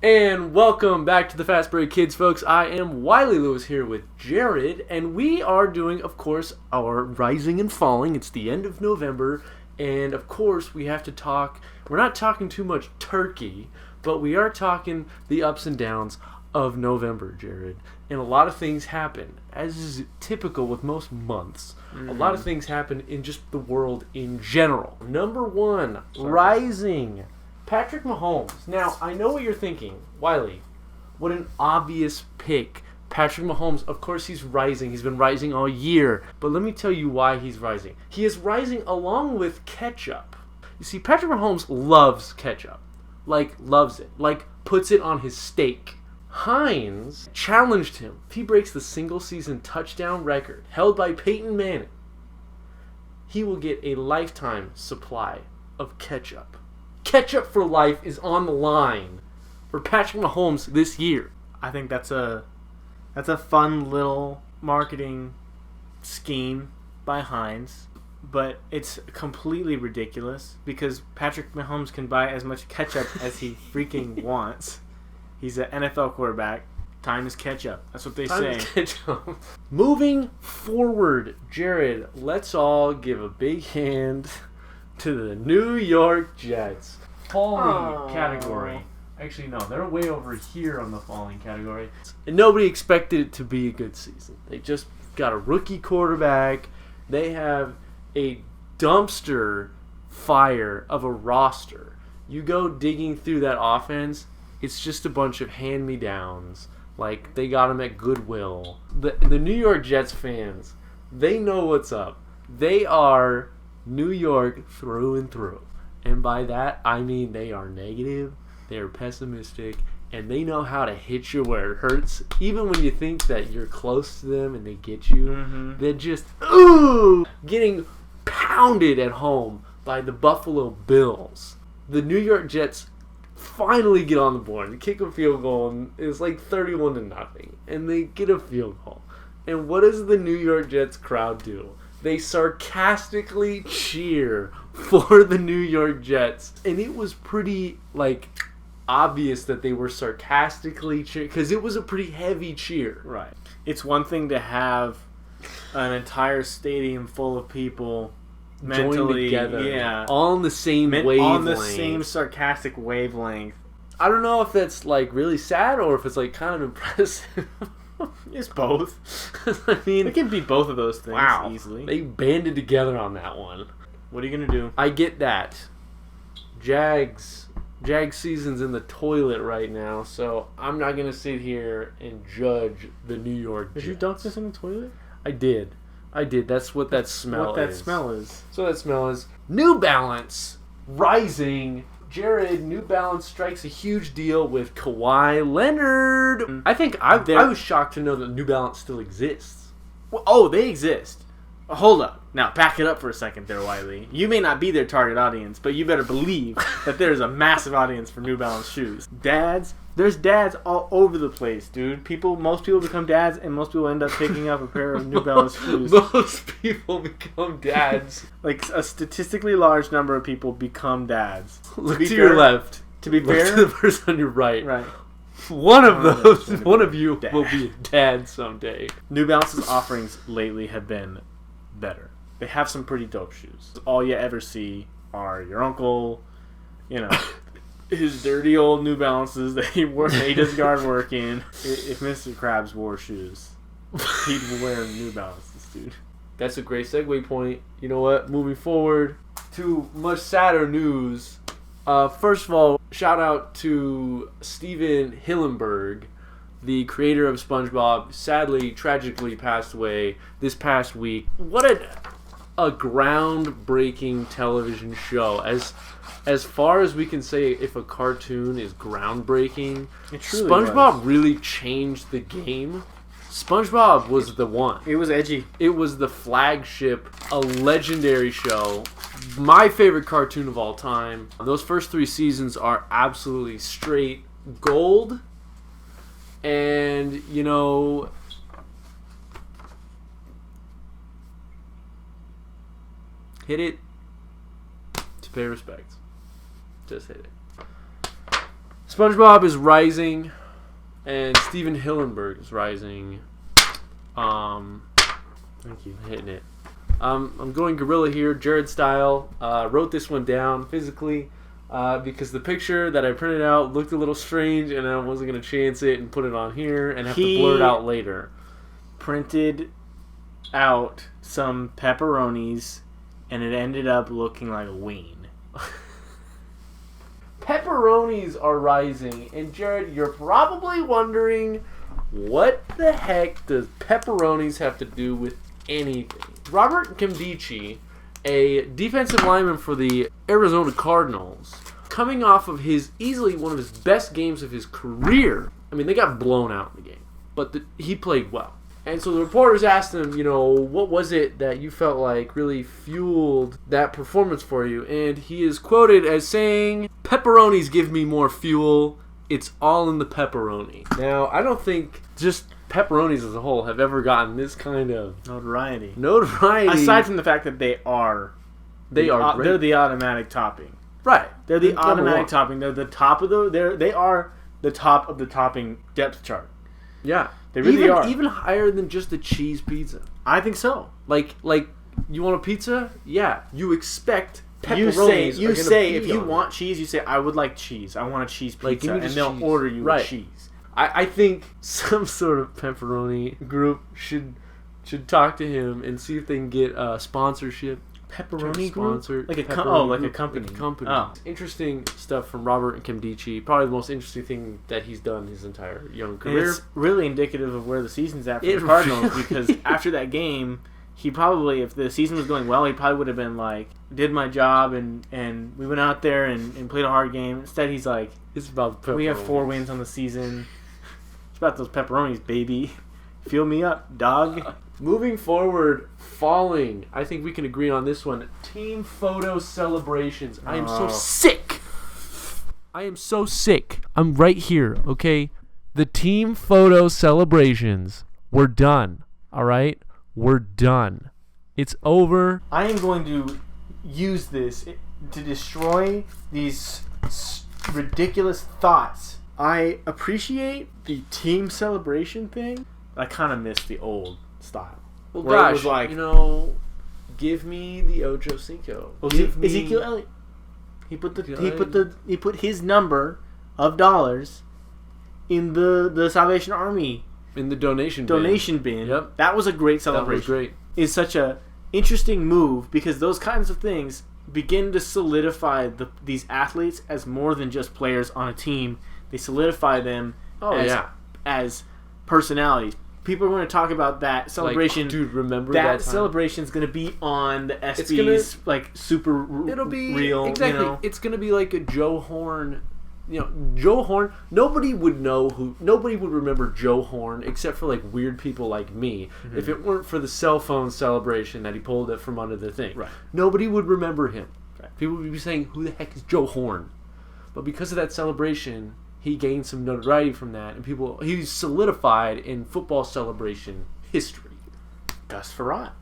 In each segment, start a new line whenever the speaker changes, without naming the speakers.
And welcome back to the Fastbreak Kids, folks. I am Wiley Lewis here with Jared, and we are doing, of course, our Rising and Falling. It's the end of November, and of course, we have to talk. We're not talking too much turkey, but we are talking the ups and downs of November, Jared. And a lot of things happen, as is typical with most months. A lot of things happen in just the world in general. Number one, Rising. Patrick Mahomes. Now, I know what you're thinking. Wiley, what an obvious pick. Patrick Mahomes, of course he's rising. He's been rising all year. But let me tell you why he's rising. He is rising along with ketchup. You see, Patrick Mahomes loves ketchup. Loves it. Puts it on his steak. Heinz challenged him. If he breaks the single-season touchdown record held by Peyton Manning, he will get a lifetime supply of ketchup. Ketchup for life is on the line for Patrick Mahomes this year.
I think that's a fun little marketing scheme by Heinz, but it's completely ridiculous because Patrick Mahomes can buy as much ketchup as he freaking wants. He's an NFL quarterback. Time is ketchup. That's what they say.
Moving forward, Jared, let's all give a big hand to the New York Jets. Falling category. Actually, no, they're way over here on the falling category. And nobody expected it to be a good season. They just got a rookie quarterback. They have a dumpster fire of a roster. You go digging through that offense, it's just a bunch of hand-me-downs. They got them at Goodwill. The New York Jets fans, they know what's up. They are New York through and through. And by that, I mean they are negative, they are pessimistic, and they know how to hit you where it hurts. Even when you think that you're close to them and they get you, they're just, getting pounded at home by the Buffalo Bills. The New York Jets finally get on the board. They kick a field goal, and it's 31-0, and they get a field goal. And what does the New York Jets crowd do? They sarcastically cheer for the New York Jets. And it was pretty, obvious that they were sarcastically cheering, because it was a pretty heavy cheer.
Right. It's one thing to have an entire stadium full of people mentally
together, all on the same wavelength.
On the same sarcastic wavelength.
I don't know if that's, really sad or if it's, kind of impressive.
It's both.
I mean,
it can be both of those things easily.
They banded together on that one.
What are you going to do?
I get that. Jags season's in the toilet right now, so I'm not going to sit here and judge the New York Jets.
Did you dunk this in the toilet?
I did. That's what that smell is.
So
that smell is New Balance rising. Jared, New Balance strikes a huge deal with Kawhi Leonard. I think I was shocked to know that New Balance still exists.
Well, they exist. Hold up. Now, back it up for a second there, Wiley. You may not be their target audience, but you better believe that there's a massive audience for New Balance shoes. There's dads all over the place, dude. Most people become dads, and most people end up picking up a pair of New Balance shoes.
Most people become dads.
A statistically large number of people become dads.
Look to your left.
To be fair,
look to the person on your right.
Right.
One of you will be a dad someday.
New Balance's offerings lately have been better. They have some pretty dope shoes. All you ever see are your uncle, his dirty old New Balances that he just got working. If Mr. Krabs wore shoes, he'd wear New Balances, dude.
That's a great segue point. You know what? Moving forward to much sadder news. First of all, shout out to Steven Hillenburg, the creator of SpongeBob. Sadly, tragically passed away this past week. What a groundbreaking television show. As far as we can say, if a cartoon is groundbreaking, SpongeBob really changed the game. SpongeBob was the one.
It was edgy.
It was the flagship, a legendary show. My favorite cartoon of all time. Those first 3 seasons are absolutely straight gold. And, hit it to pay respects. Just hit it. SpongeBob is rising, and Steven Hillenburg is rising. Thank you, hitting it. I'm going gorilla here, Jared style. Wrote this one down physically because the picture that I printed out looked a little strange, and I wasn't going to chance it and put it on here and have to blur it out later.
Printed out some pepperonis, and it ended up looking like a ween.
Pepperonis are rising, and Jared, you're probably wondering, what the heck does pepperonis have to do with anything? Robert Beachy, a defensive lineman for the Arizona Cardinals, coming off of easily one of his best games of his career. I mean, they got blown out in the game, but he played well. And so the reporters asked him, what was it that you felt like really fueled that performance for you? And he is quoted as saying, "Pepperonis give me more fuel. It's all in the pepperoni." Now, I don't think just pepperonis as a whole have ever gotten this kind of
notoriety.
Aside
from the fact that they're
great.
the automatic topping.
Right.
They're the automatic topping. They're the top of they are the top of the topping depth chart.
Yeah.
They really are.
Even higher than just a cheese pizza.
I think so.
Like you want a pizza? Yeah. You expect pepperonis.
You say if you want cheese, you say, "I would like cheese. I want a cheese pizza," and they'll order you a cheese.
I think some sort of pepperoni group should talk to him and see if they can get sponsorship.
Pepperoni group? Like a company.
Oh. Interesting stuff from Robert Nkemdiche. Probably the most interesting thing that he's done his entire young career.
And it's really indicative of where the season's at for the Cardinals because after that game, he probably, if the season was going well, he probably would have been like, did my job and we went out there and played a hard game. Instead, he's like,
it's about pepperonis.
We have 4 wins on the season. It's about those pepperonis, baby. Fill me up, dog.
Moving forward, falling. I think we can agree on this one. Team photo celebrations. I am so sick. I am so sick. I'm right here, okay? The team photo celebrations. We're done, all right? We're done. It's over.
I am going to use this to destroy these ridiculous thoughts. I appreciate the team celebration thing. I kind of miss the old style.
Well, gosh, it was like, give me the Ocho Cinco.
Ezekiel Elliott. He put his number of dollars in the Salvation Army
in the donation
bin.
Yep,
that was a great celebration.
That was great.
It's such a interesting move because those kinds of things begin to solidify these athletes as more than just players on a team. They solidify them as personalities. People are going to talk about that celebration.
Like, dude, remember
that celebration is going to be on the SB's super
it'll be
real.
Exactly. It's going to be like a Joe Horn. Joe Horn. Nobody would remember Joe Horn except for like weird people like me. Mm-hmm. If it weren't for the cell phone celebration that he pulled it from under the thing,
right?
Nobody would remember him.
Right.
People would be saying, "Who the heck is Joe Horn?" But because of that celebration, he gained some notoriety from that, and he's solidified in football celebration history.
Gus
Farrat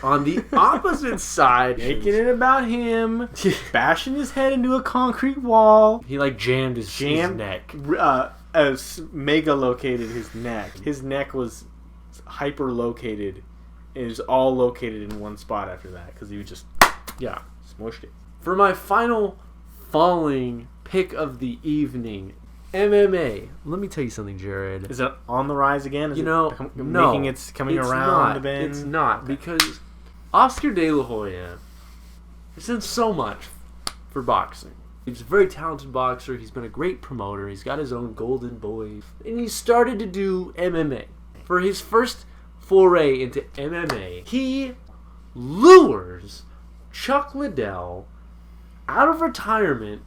on the opposite side,
making it about him, bashing his head into a concrete wall.
He jammed his neck.
Mega located his neck. His neck was hyper located. It was all located in one spot after that because he was just smushed it.
For my final falling pick of the evening, MMA. Let me tell you something, Jared.
Is it on the rise again? Is
no,
it's coming around the bend?
It's not, because Oscar De La Hoya has done so much for boxing. He's a very talented boxer. He's been a great promoter. He's got his own Golden Boy. And he started to do MMA. For his first foray into MMA, he lures Chuck Liddell out of retirement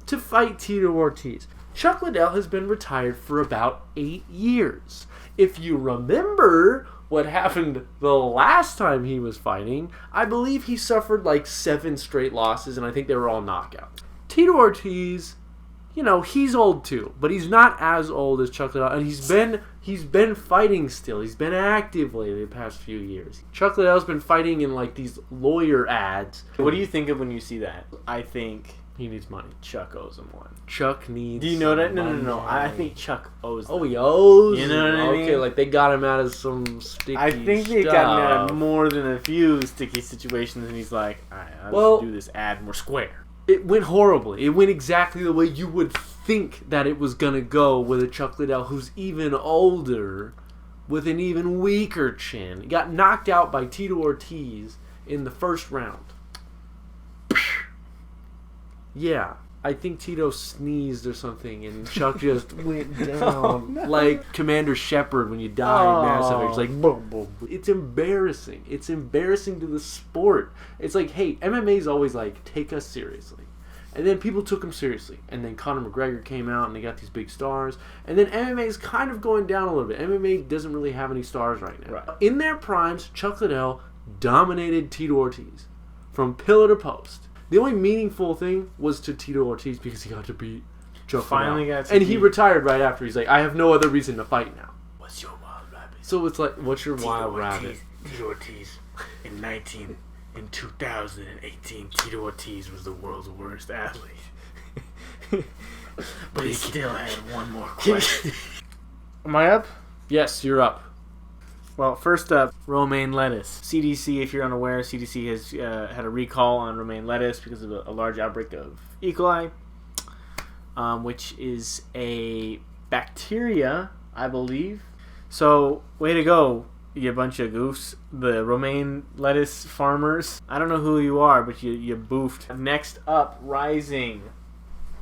to fight Tito Ortiz. Chuck Liddell has been retired for about 8 years. If you remember what happened the last time he was fighting, I believe he suffered 7 straight losses, and I think they were all knockouts. Tito Ortiz, he's old too, but he's not as old as Chuck Liddell, and he's been fighting still. He's been active lately the past few years. Chuck Liddell's been fighting in these lawyer ads.
What do you think of when you see that? I think
He needs money.
Chuck owes him one.
Chuck needs.
Do you know that?
money.
No. I think Chuck owes them.
Oh, he owes.
You know what I mean?
Okay, like they got him out of some sticky.
I think they've gotten out of more than a few sticky situations, and he's like, all right, let's do this ad more square.
It went horribly. It went exactly the way you would think that it was gonna go with a Chuck Liddell who's even older, with an even weaker chin. He got knocked out by Tito Ortiz in the first round. Yeah, I think Tito sneezed or something, and Chuck just went down like Commander Shepard when you die in Mass Effect. It's like, boom, boom. It's embarrassing. It's embarrassing to the sport. It's like, hey, MMA's always like, take us seriously. And then people took him seriously. And then Conor McGregor came out, and they got these big stars. And then MMA is kind of going down a little bit. MMA doesn't really have any stars right now.
Right.
In their primes, Chuck Liddell dominated Tito Ortiz from pillar to post. The only meaningful thing was to Tito Ortiz because he got to beat Chuck
Finally
Liddell.
got to
and he
beat-
retired right after. He's like, I have no other reason to fight now.
What's your wild rabbit?
So it's like, what's your wild
Tito Ortiz.
rabbit?
Tito Ortiz. In 2018, Tito Ortiz was the world's worst athlete. But he still had one more question. Am I up?
Yes, you're up.
Well, first up, romaine lettuce. CDC, if you're unaware, CDC has had a recall on romaine lettuce because of a large outbreak of E. coli, which is a bacteria, I believe. So, way to go, you bunch of goofs. The romaine lettuce farmers. I don't know who you are, but you boofed. Next up, rising.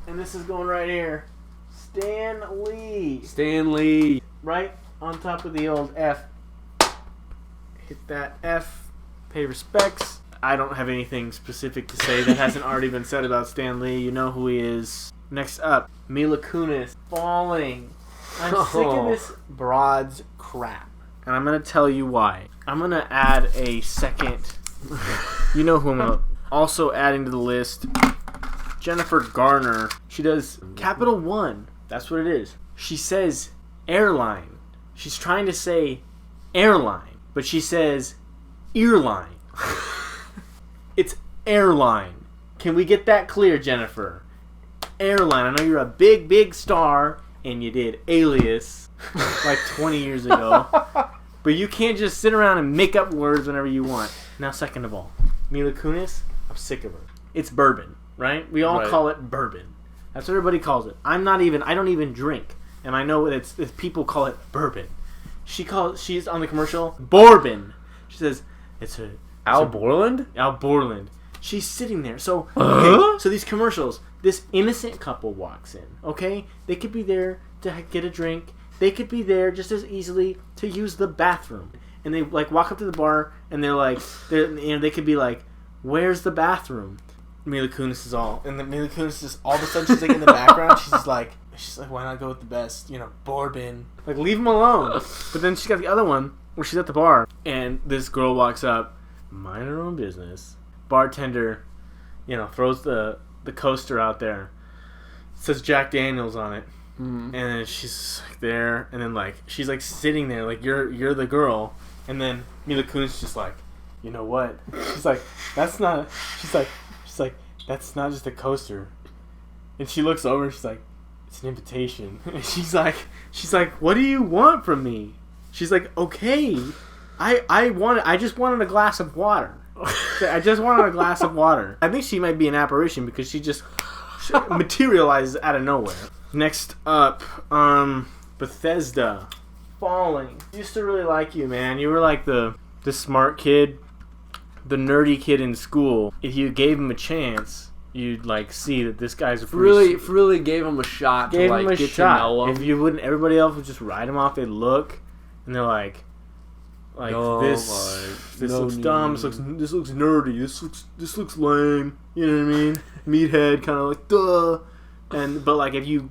And this is going right here. Stan Lee.
Stan Lee.
Right on top of the old F. Hit that F. Pay respects. I don't have anything specific to say that hasn't already been said about Stan Lee. You know who he is. Next up, Mila Kunis. Falling. I'm sick of this broad's crap. And I'm going to tell you why. I'm going to add a second. You know who I'm also adding to the list. Jennifer Garner. She does Capital One. That's what it is. She says airline. She's trying to say airline. But she says earline. It's airline. Can we get that clear, Jennifer? Airline. I know you're a big, big star, and you did Alias like 20 years ago. But you can't just sit around and make up words whenever you want. Now, second of all, Mila Kunis, I'm sick of her. It's bourbon, right? We all call it bourbon. That's what everybody calls it. I don't even drink. And I know it's people call it bourbon. She's on the commercial, bourbon. She says,
Al Borland?
Al Borland. She's sitting there. So, okay, so these commercials, this innocent couple walks in, okay? They could be there to get a drink. They could be there just as easily to use the bathroom. And they, like, walk up to the bar, and they could be like, where's the bathroom? Mila Kunis is all. And then Mila Kunis just, all of a sudden, she's like in the background. She's like, why not go with the best, bourbon? Like, leave him alone. But then she's got the other one where she's at the bar, and this girl walks up, mind her own business. Bartender, throws the coaster out there. It says Jack Daniels on it. Mm-hmm. And then she's like there, and then like she's like sitting there, like you're the girl, and then Mila Kunis is just like, you know what? She's like, that's not. She's like, that's not just a coaster. And she looks over, and she's like, it's an invitation. And she's like, what do you want from me? She's like, okay, I just wanted a glass of water. I just wanted a glass of water. I think she might be an apparition because she just materializes out of nowhere. Next up, Bethesda. Falling. Used to really like you, man. You were like the smart kid, the nerdy kid in school. If you gave him a chance, you'd like see that this guy's a
really gave him a shot to like get to know him.
If you wouldn't, everybody else would just write him off. They'd look, and they're like this looks dumb. This looks nerdy. This looks lame. You know what I mean? Meathead, kind of like duh. But like if you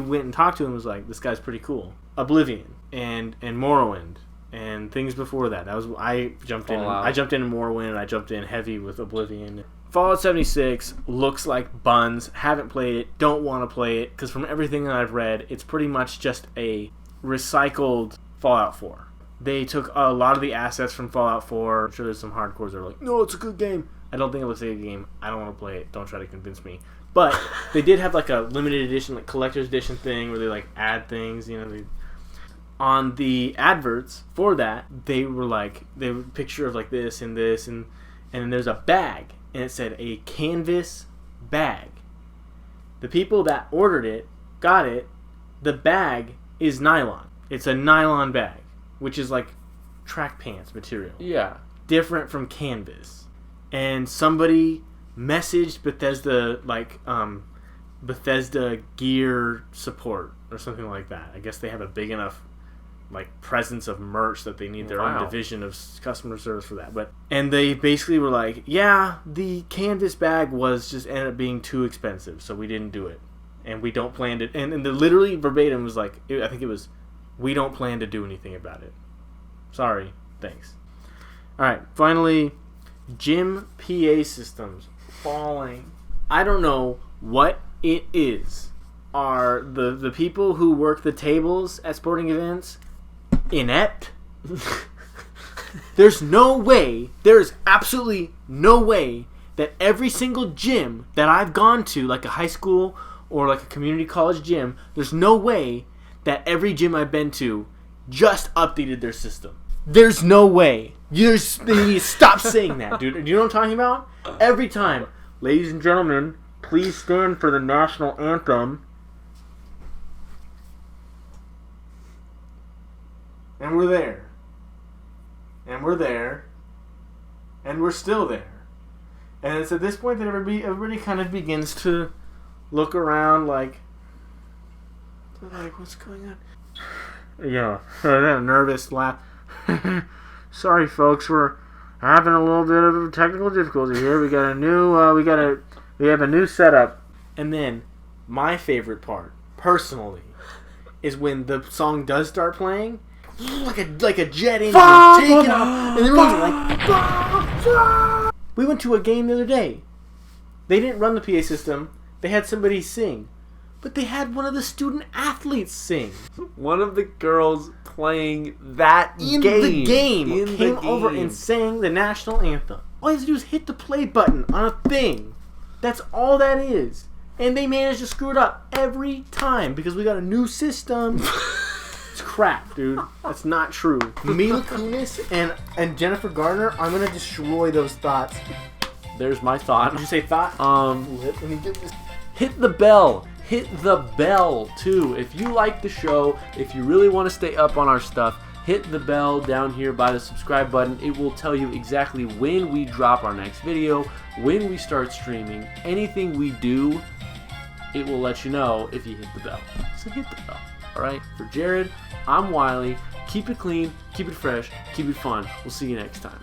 went and talked to him, it was like, this guy's pretty cool. Oblivion and Morrowind and things before that. I jumped in. I jumped in Morrowind, and I jumped in heavy with Oblivion. Fallout 76 looks like buns. Haven't played it. Don't want to play it because from everything that I've read, it's pretty much just a recycled Fallout 4. They took a lot of the assets from Fallout 4. I'm sure there's some hardcores that are like, no, it's a good game. I don't think it looks like a good game. I don't want to play it. Don't try to convince me. But they did have like a limited edition, like collector's edition thing where they like add things, on the adverts for that, they were a picture of like this, and then there's a bag, and it said a canvas bag. The people that ordered it, got it, the bag is nylon. It's a nylon bag, which is like track pants material.
Yeah.
Different from canvas. And somebody messaged Bethesda, Bethesda gear support or something like that. I guess they have a big enough presence of merch that they need their own division of customer service for that. And they basically were like, yeah, the canvas bag just ended up being too expensive, so we didn't do it. And we don't plan to, and the literally verbatim was I think it was, we don't plan to do anything about it. Sorry, thanks. Alright, finally, gym PA systems falling. I don't know what it is. Are the people who work the tables at sporting events inept? There's absolutely no way that every single gym that I've gone to, like a high school or like a community college gym, there's no way that every gym I've been to just updated their system. There's no way. They need to stop saying that, dude. Do you know what I'm talking about? Every time, ladies and gentlemen, please stand for the national anthem. And we're there. And we're there. And we're still there. And it's at this point that everybody kind of begins to look around like, what's going on? Yeah, that nervous laugh. Sorry, folks, we're having a little bit of technical difficulty here. We got a new, we have a new setup. And then, my favorite part, personally, is when the song does start playing, like a jet engine taking off, and everyone's like, we went to a game the other day. They didn't run the PA system. They had somebody sing. But they had one of the student athletes sing.
One of the girls playing that
in
game.
The game came over and sang the national anthem. All you have to do is hit the play button on a thing. That's all that is. And they managed to screw it up every time because we got a new system. It's crap, dude. That's not true. Mila Kunis and Jennifer Garner, I'm going to destroy those thoughts.
There's my thought.
Did you say thought?
Let me get this. Hit the bell. Hit the bell, too. If you like the show, if you really want to stay up on our stuff, hit the bell down here by the subscribe button. It will tell you exactly when we drop our next video, when we start streaming, anything we do, it will let you know if you hit the bell. So hit the bell. Alright? For Jared, I'm Wiley. Keep it clean, keep it fresh, keep it fun. We'll see you next time.